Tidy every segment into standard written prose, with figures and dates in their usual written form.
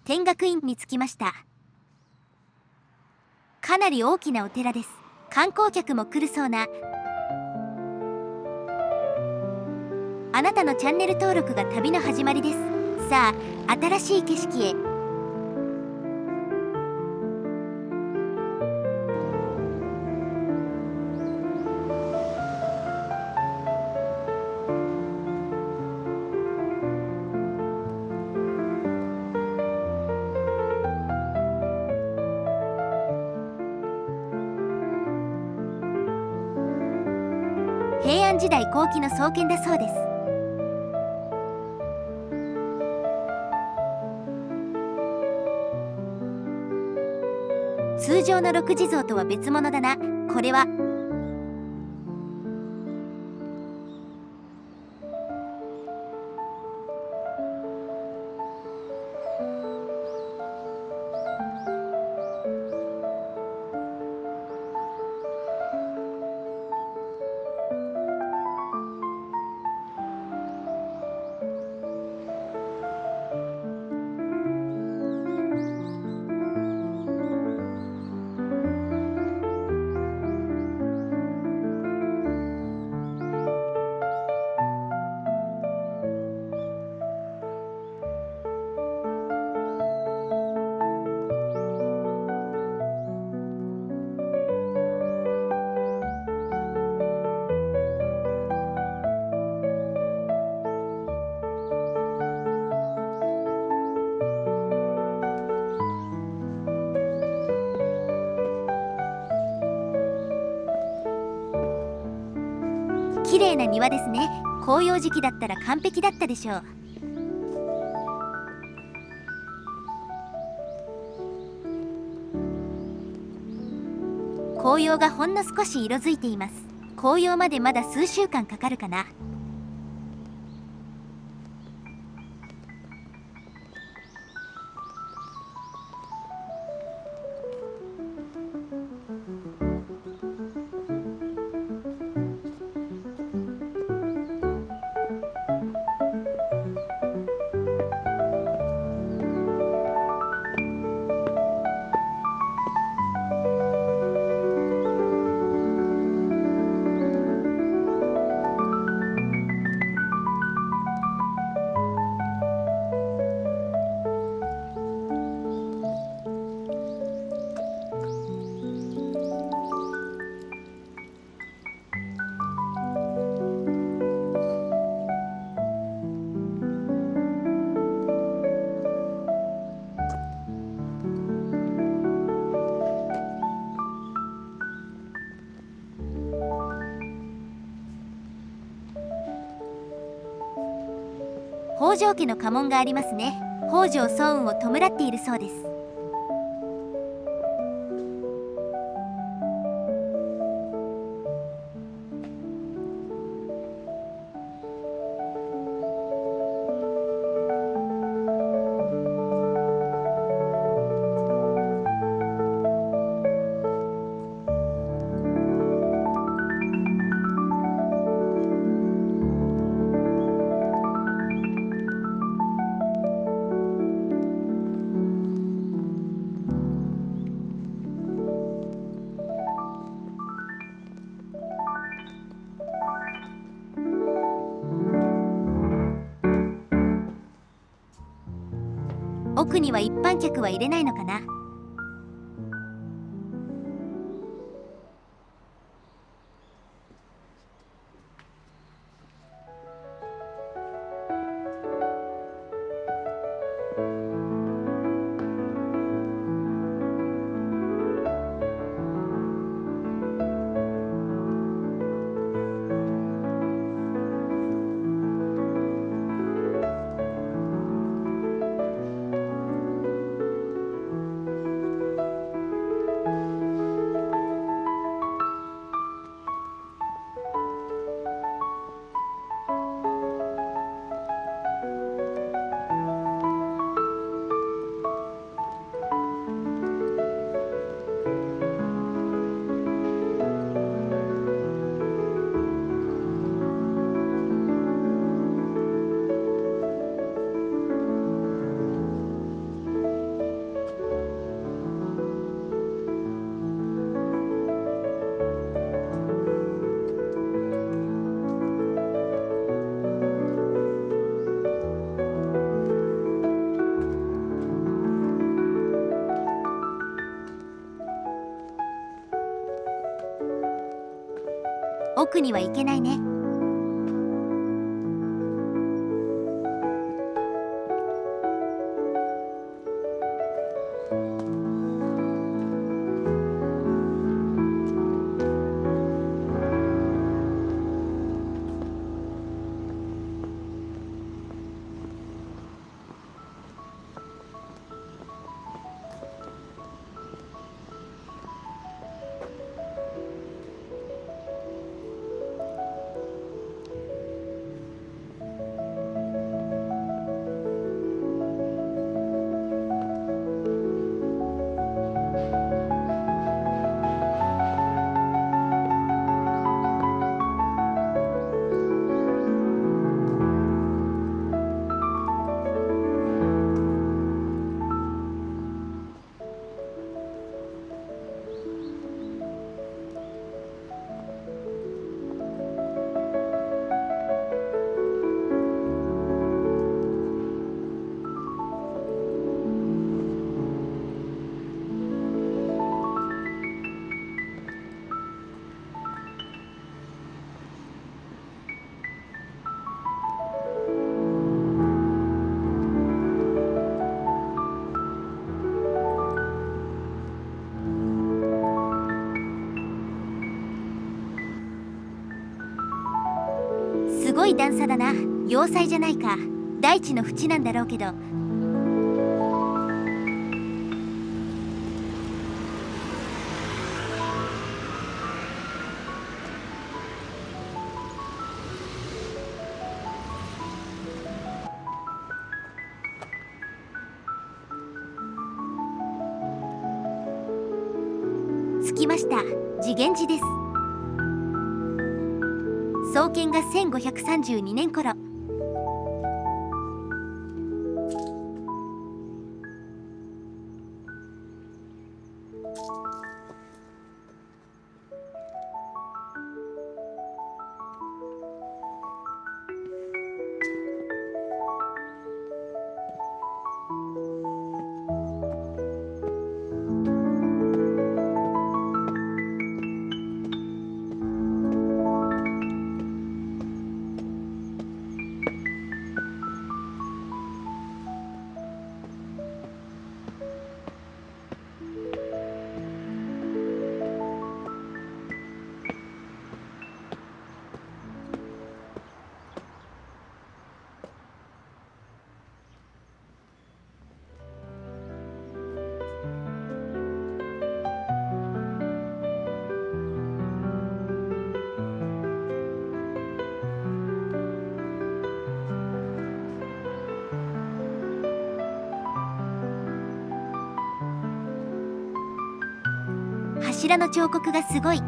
天学院に着きました。かなり大きなお寺です。観光客も来るそうな。あなたのチャンネル登録が旅の始まりです。さあ、新しい景色へ。平安時代後期の創建だそうです。通常の六地蔵とは別物だな。これは綺麗な庭ですね。紅葉時期だったら完璧だったでしょう。紅葉がほんの少し色づいています。紅葉までまだ数週間かかるかな。北条家の家紋がありますね。北条早雲を弔っているそうです。奥には一般客は入れないのかな。奥には行けないね。すごい段差だな。要塞じゃないか。大地の淵なんだろうけど。着きました。次元寺です。創建が1532年頃。柱の彫刻がすごい。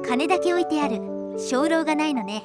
金だけ置いてある。鐘楼がないのね。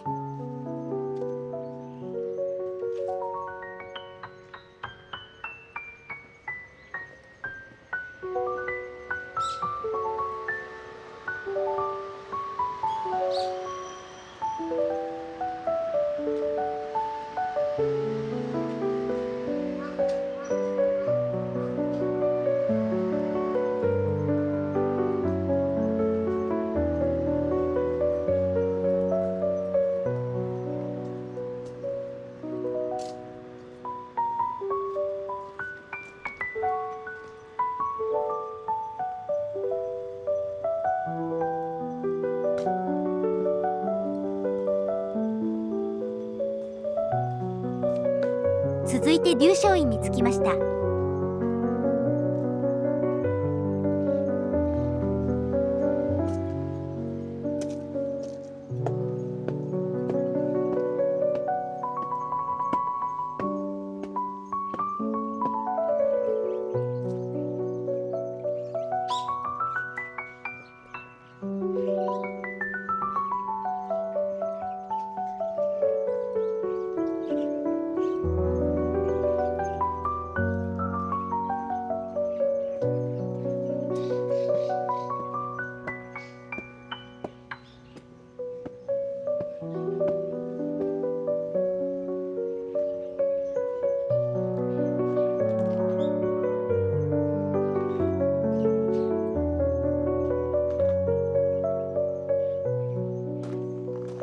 続いて龍翔院に着きました。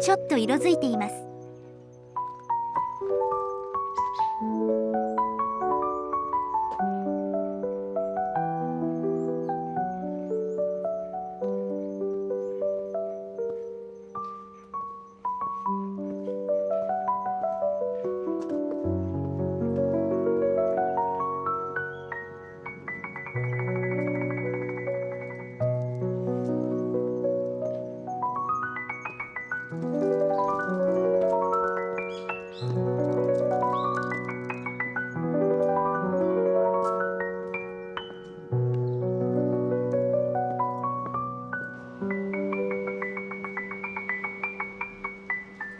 ちょっと色づいています。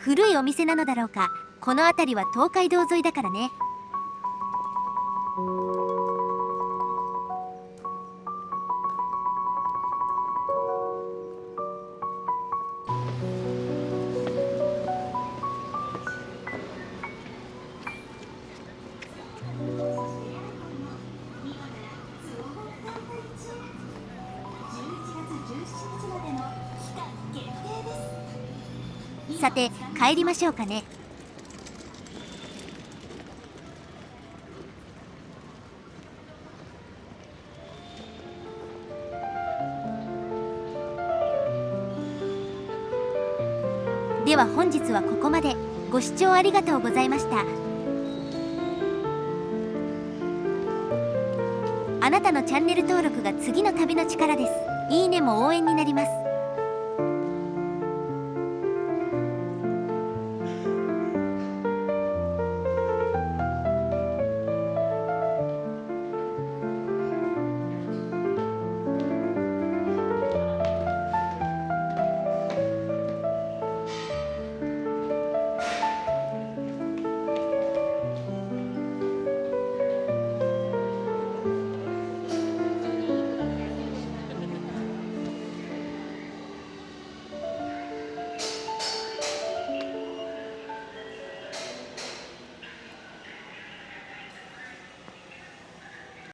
古いお店なのだろうか。この辺りは東海道沿いだからね。さて帰りましょうかね。では本日はここまで。ご視聴ありがとうございました。あなたのチャンネル登録が次の旅の力です。いいねも応援になります。